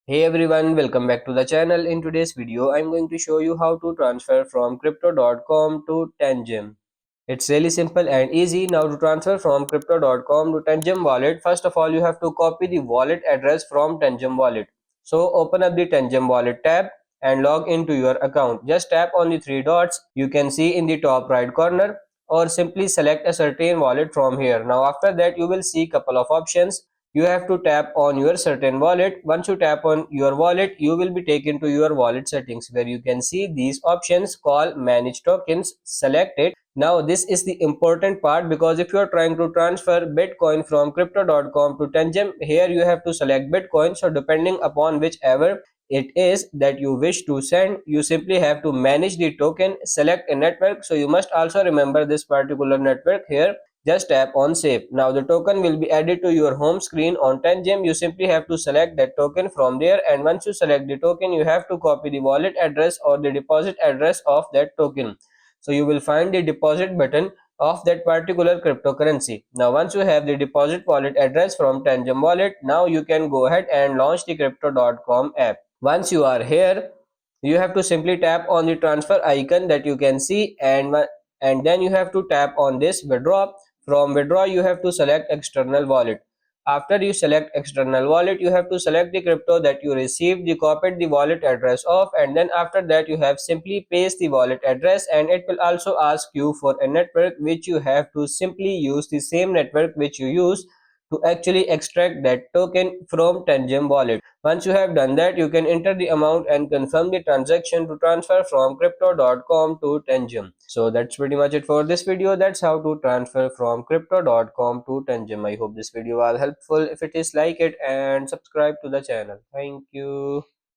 Hey everyone, welcome back to the channel. In today's video, I'm going to show you how to transfer from crypto.com to Tangem. It's really simple and easy. Now to transfer from crypto.com to Tangem wallet, first of all, you have to copy the wallet address from Tangem wallet. So open up the Tangem wallet tab and log into your account. Just tap on the three dots you can see in the top right corner or simply select a certain wallet from here. Now after that, you will see couple of options. You have to tap on your certain wallet. Once you tap on your wallet, you will be taken to your wallet settings where you can see these options called manage tokens. Select it. Now this is the important part, because if you are trying to transfer Bitcoin from crypto.com to Tangem, here you have to select Bitcoin. So depending upon whichever it is that you wish to send, you simply have to manage the token, select a network. So you must also remember this particular network here. Just tap on save. Now the token will be added to your home screen on Tangem. You simply have to select that token from there, and once you select the token, you have to copy the wallet address or the deposit address of that token. So you will find the deposit button of that particular cryptocurrency. Now once you have the deposit wallet address from Tangem wallet, now you can go ahead and launch the crypto.com app. Once you are here, you have to simply tap on the transfer icon that you can see, and then you have to tap on this withdraw. From withdraw, you have to select external wallet. After you select external wallet, you have to select the crypto that you received, you copied the wallet address of, and then after that you have simply paste the wallet address, and it will also ask you for a network which you have to simply use the same network which you use to actually extract that token from Tangem wallet. Once you have done that, you can enter the amount and confirm the transaction to transfer from crypto.com to Tangem. So that's pretty much it for this video. That's how to transfer from crypto.com to Tangem. I hope this video was helpful. If it is, like it and subscribe to the channel. Thank you.